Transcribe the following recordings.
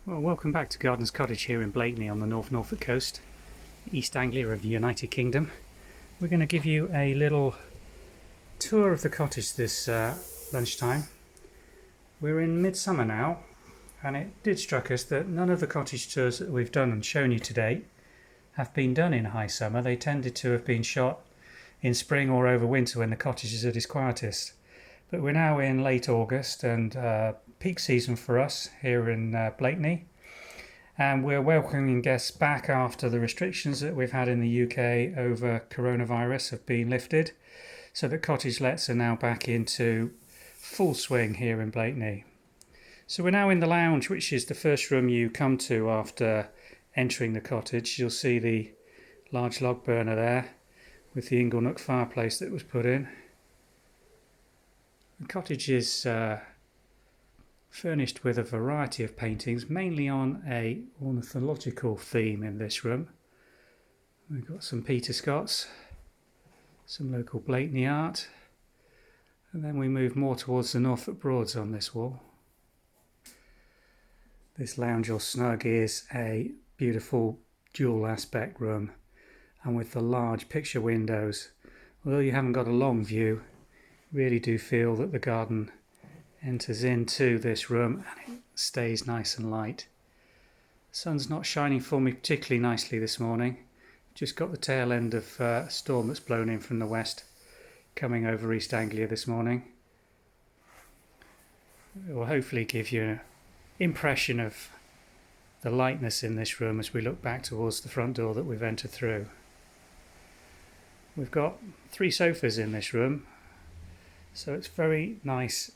Well, welcome back to Gardeners Cottage here in Blakeney on the North Norfolk Coast, East Anglia of the United Kingdom. We're going to give you a little tour of the cottage this lunchtime. We're in midsummer now, and it did struck us that none of the cottage tours that we've done and shown you today have been done in high summer. They tended to have been shot in spring or over winter when the cottage is at its quietest. But we're now in late August and peak season for us here in Blakeney. And we're welcoming guests back after the restrictions that we've had in the UK over coronavirus have been lifted. So that cottage lets are now back into full swing here in Blakeney. So we're now in the lounge, which is the first room you come to after entering the cottage. You'll see the large log burner there with the inglenook fireplace that was put in. The cottage is furnished with a variety of paintings, mainly on a ornithological theme in this room. We've got some Peter Scotts, some local Blakeney art, and then we move more towards the Norfolk Broads on this wall. This lounge or snug is a beautiful dual aspect room, and with the large picture windows, although you haven't got a long view, really do feel that the garden enters into this room and it stays nice and light. The sun's not shining for me particularly nicely this morning. Just got the tail end of a storm that's blown in from the west coming over East Anglia this morning. It will hopefully give you an impression of the lightness in this room as we look back towards the front door that we've entered through. We've got 3 sofas in this room. So it's very nice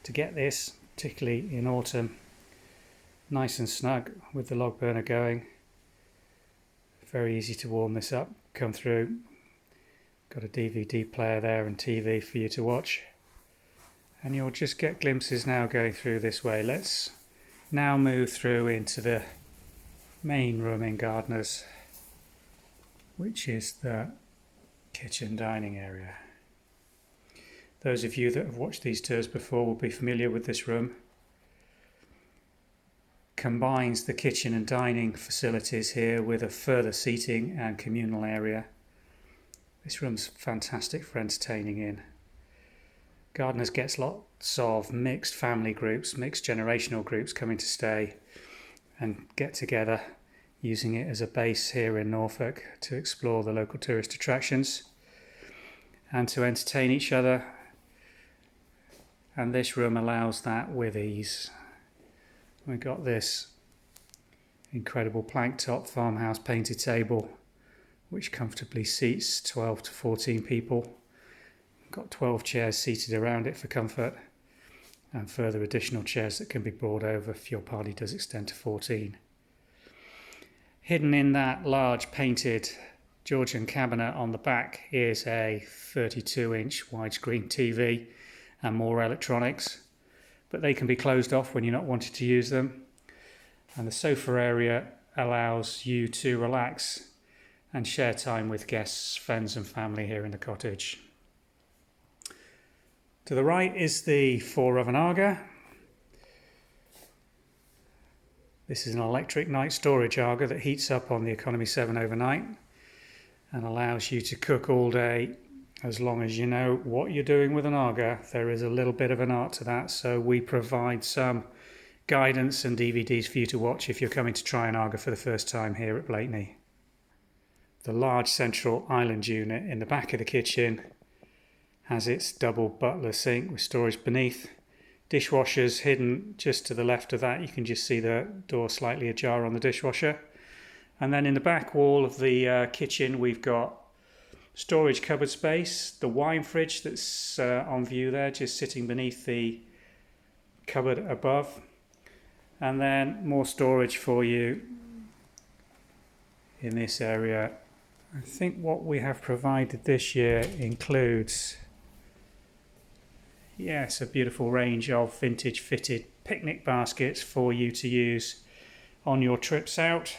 to get this, particularly in autumn, nice and snug with the log burner going. Very easy to warm this up, come through. Got a DVD player there and TV for you to watch. And you'll just get glimpses now going through this way. Let's now move through into the main room in Gardeners, which is the kitchen dining area. Those of you that have watched these tours before will be familiar with this room. Combines the kitchen and dining facilities here with a further seating and communal area. This room's fantastic for entertaining in. Gardeners gets lots of mixed family groups, mixed generational groups coming to stay and get together, using it as a base here in Norfolk to explore the local tourist attractions and to entertain each other. And this room allows that with ease. We've got this incredible plank top farmhouse painted table which comfortably seats 12 to 14 people. We've got 12 chairs seated around it for comfort and further additional chairs that can be brought over if your party does extend to 14. Hidden in that large painted Georgian cabinet on the back is a 32-inch widescreen TV and more electronics, but they can be closed off when you're not wanting to use them. And the sofa area allows you to relax and share time with guests, friends and family here in the cottage. To the right is the 4-oven Aga. This is an electric night storage Aga that heats up on the Economy 7 overnight and allows you to cook all day. As long as you know what you're doing with an Aga, there is a little bit of an art to that, so we provide some guidance and DVDs for you to watch if you're coming to try an Aga for the first time here at Blakeney. The large central island unit in the back of the kitchen has its double butler sink with storage beneath. Dishwashers hidden just to the left of that. You can just see the door slightly ajar on the dishwasher. And then in the back wall of the kitchen we've got storage cupboard space, the wine fridge that's on view there, just sitting beneath the cupboard above, and then more storage for you in this area. I think what we have provided this year includes, yes, a beautiful range of vintage fitted picnic baskets for you to use on your trips out.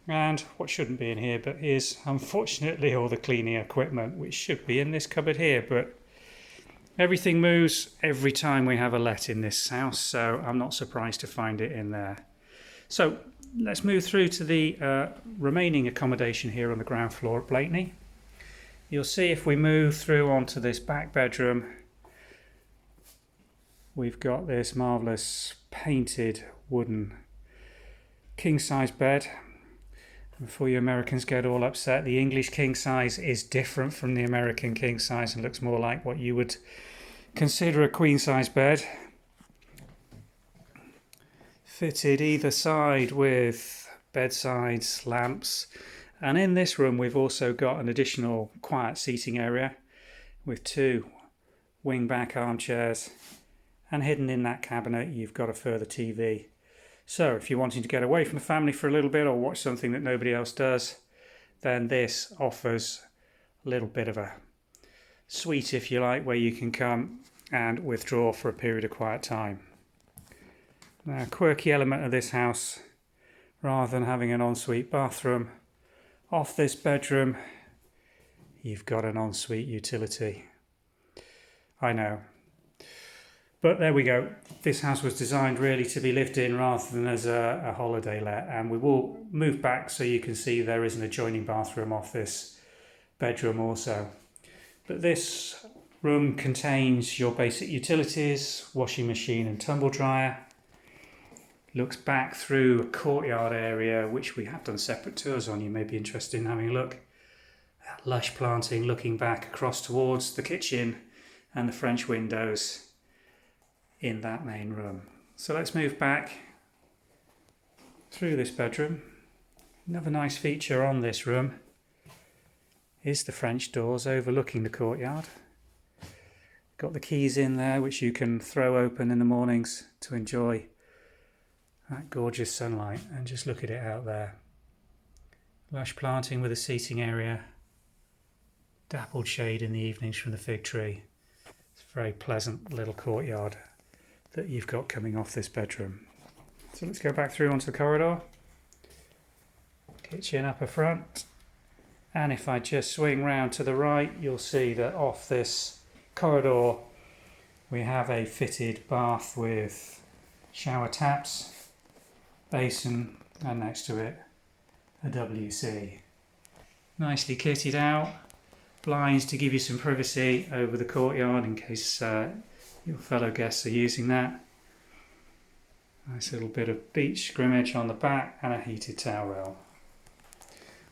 And what shouldn't be in here but is unfortunately all the cleaning equipment, which should be in this cupboard here, but Everything moves every time we have a let in this house, so I'm not surprised to find it in there. So let's move through to the remaining accommodation here on the ground floor at Blakeney. You'll see if we move through onto this back bedroom, we've got this marvellous painted wooden king-size bed. Before you Americans get all upset, the English king-size is different from the American king-size and looks more like what you would consider a queen-size bed. Fitted either side with bedsides, lamps, and in this room we've also got an additional quiet seating area with 2 wing-back armchairs, and hidden in that cabinet you've got a further TV. So if you're wanting to get away from the family for a little bit or watch something that nobody else does, then this offers a little bit of a suite, if you like, where you can come and withdraw for a period of quiet time. Now, a quirky element of this house, rather than having an ensuite bathroom, off this bedroom you've got an ensuite utility. I know. But there we go. This house was designed really to be lived in rather than as a holiday let, and we will move back so you can see there is an adjoining bathroom off this bedroom also. But this room contains your basic utilities, washing machine and tumble dryer. Looks back through a courtyard area which we have done separate tours on. You may be interested in having a look. That lush planting looking back across towards the kitchen and the French windows in that main room. So let's move back through this bedroom. Another nice feature on this room is the French doors overlooking the courtyard. Got the keys in there which you can throw open in the mornings to enjoy that gorgeous sunlight, and just look at it out there. Lush planting with a seating area, dappled shade in the evenings from the fig tree. It's a very pleasant little courtyard that you've got coming off this bedroom. So let's go back through onto the corridor. Kitchen upper front, and if I just swing round to the right, you'll see that off this corridor we have a fitted bath with shower taps, basin, and next to it a WC. Nicely kitted out, blinds to give you some privacy over the courtyard in case your fellow guests are using that. Nice little bit of beach scrimmage on the back and a heated towel rail.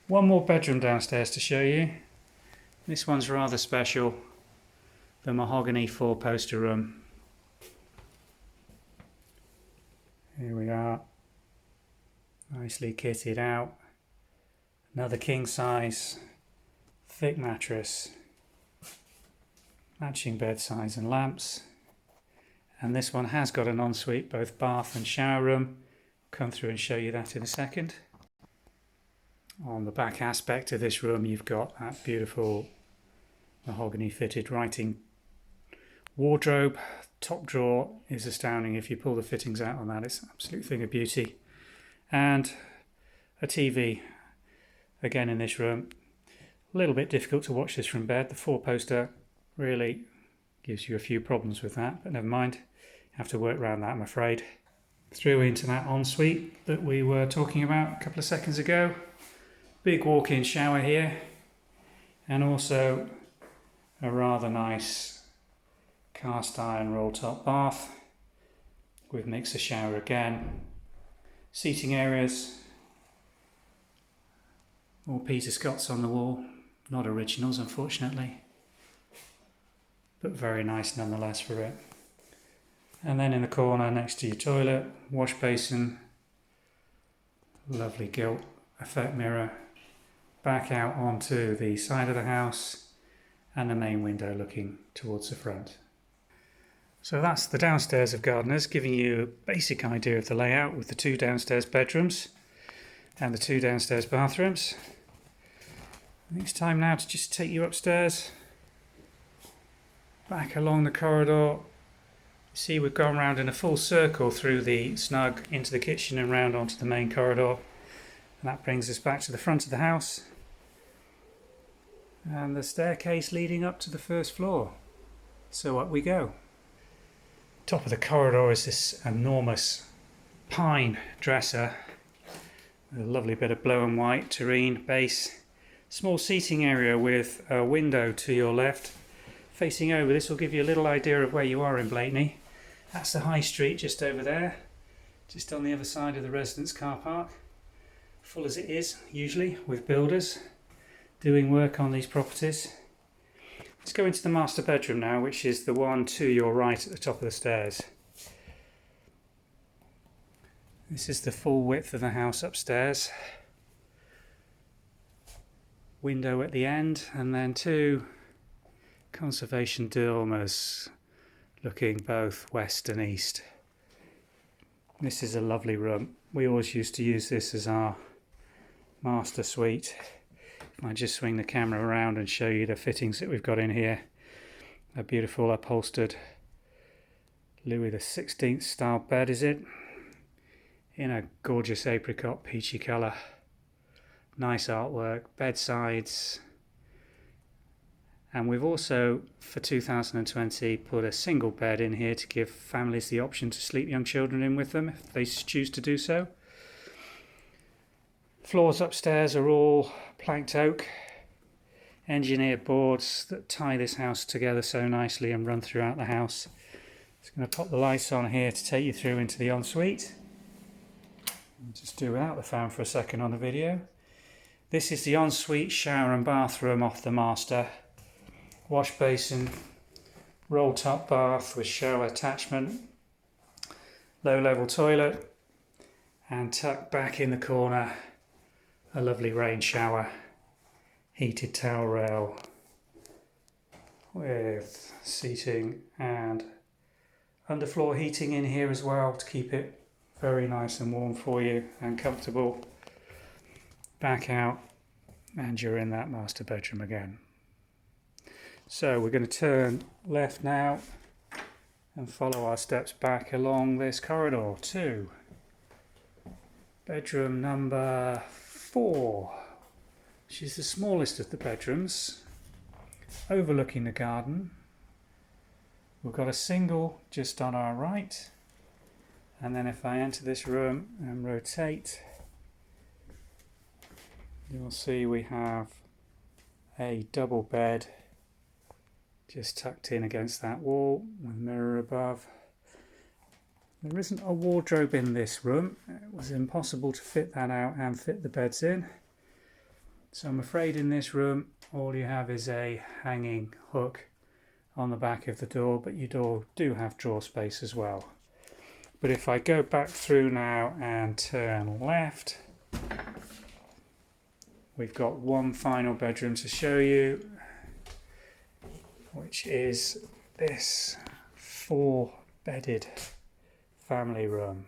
One more bedroom downstairs to show you. This one's rather special. The mahogany 4-poster room. Here we are. Nicely kitted out. Another king size, thick mattress, matching bed size and lamps. And this one has got an ensuite, both bath and shower room. I'll come through and show you that in a second. On the back aspect of this room you've got that beautiful mahogany fitted writing wardrobe. Top drawer is astounding. If you pull the fittings out on that, it's an absolute thing of beauty. And a TV again in this room. A little bit difficult to watch this from bed. The 4-poster really gives you a few problems with that, but never mind. Have to work around that, I'm afraid. Through into that ensuite that we were talking about a couple of seconds ago. Big walk-in shower here, and also a rather nice cast iron roll-top bath with mixer shower again. Seating areas, all Peter Scotts on the wall, not originals unfortunately, but very nice nonetheless for it. And then in the corner next to your toilet, wash basin, lovely gilt effect mirror, back out onto the side of the house and the main window looking towards the front. So that's the downstairs of Gardeners, giving you a basic idea of the layout with the 2 downstairs bedrooms and the 2 downstairs bathrooms. I think it's time now to just take you upstairs, back along the corridor. See, we've gone round in a full circle through the snug into the kitchen and round onto the main corridor, and that brings us back to the front of the house and the staircase leading up to the first floor. So up we go. Top of the corridor is this enormous pine dresser with a lovely bit of blue and white terrain base. Small seating area with a window to your left facing over. This will give you a little idea of where you are in Blakeney. That's the high street just over there, just on the other side of the residence car park. Full as it is usually with builders doing work on these properties. Let's go into the master bedroom now, which is the one to your right at the top of the stairs. This is the full width of the house upstairs. Window at the end, and then two conservation dormers looking both west and east. This is a lovely room. We always used to use this as our master suite. I just swing the camera around and show you the fittings that we've got in here. A beautiful upholstered Louis XVI style bed, is it? In a gorgeous apricot peachy colour. Nice artwork, bedsides. And we've also, for 2020, put a single bed in here to give families the option to sleep young children in with them if they choose to do so. Floors upstairs are all planked oak, engineered boards that tie this house together so nicely and run throughout the house. Just going to pop the lights on here to take you through into the ensuite. Just do without the fan for a second on the video. This is the ensuite shower and bathroom off the master. Wash basin, roll top bath with shower attachment, low level toilet, and tucked back in the corner a lovely rain shower, heated towel rail with seating and underfloor heating in here as well to keep it very nice and warm for you and comfortable. Back out and you're in that master bedroom again. So we're going to turn left now and follow our steps back along this corridor to bedroom number 4, which is the smallest of the bedrooms, overlooking the garden. We've got a single just on our right, and then if I enter this room and rotate, you'll see we have a double bed just tucked in against that wall with a mirror above. There isn't a wardrobe in this room. It was impossible to fit that out and fit the beds in. So I'm afraid in this room all you have is a hanging hook on the back of the door, but you do have drawer space as well. But if I go back through now and turn left, we've got one final bedroom to show you, which is this 4-bedded family room.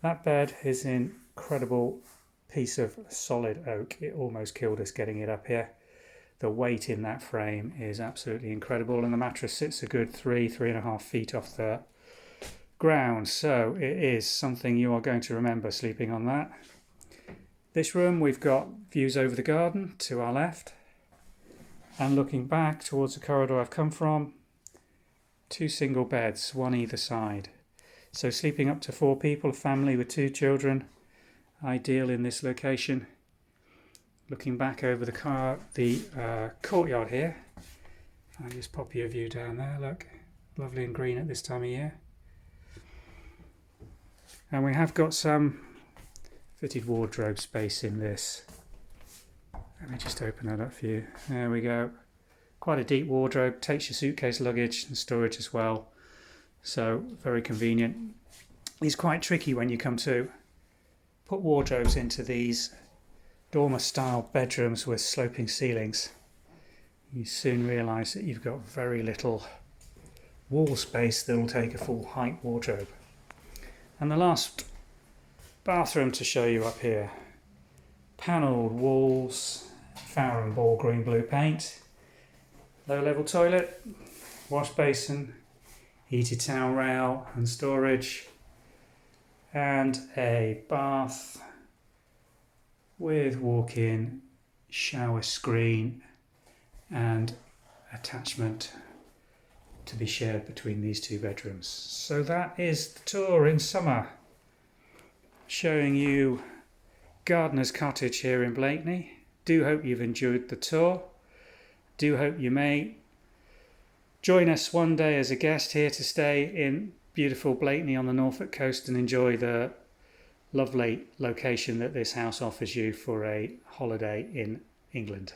That bed is an incredible piece of solid oak. It almost killed us getting it up here. The weight in that frame is absolutely incredible, and the mattress sits a good 3.5 feet off the ground, so it is something you are going to remember sleeping on that. This room, we've got views over the garden to our left, and looking back towards the corridor I've come from, 2 single beds, one either side. So sleeping up to 4 people, a family with 2 children, ideal in this location. Looking back over the courtyard here, I'll just pop you a view down there, look, lovely and green at this time of year. And we have got some fitted wardrobe space in this. Let me just open that up for you. There we go. Quite a deep wardrobe, takes your suitcase luggage and storage as well. So very convenient. It's quite tricky when you come to put wardrobes into these dormer style bedrooms with sloping ceilings. You soon realise that you've got very little wall space that will take a full height wardrobe. And the last bathroom to show you up here. Panelled walls, Farrow & Ball green blue paint, low level toilet, wash basin, heated towel rail and storage, and a bath with walk-in shower screen and attachment to be shared between these 2 bedrooms. So that is the tour in summer, showing you Gardeners Cottage here in Blakeney. Do hope you've enjoyed the tour. Do hope you may join us one day as a guest here to stay in beautiful Blakeney on the Norfolk coast and enjoy the lovely location that this house offers you for a holiday in England.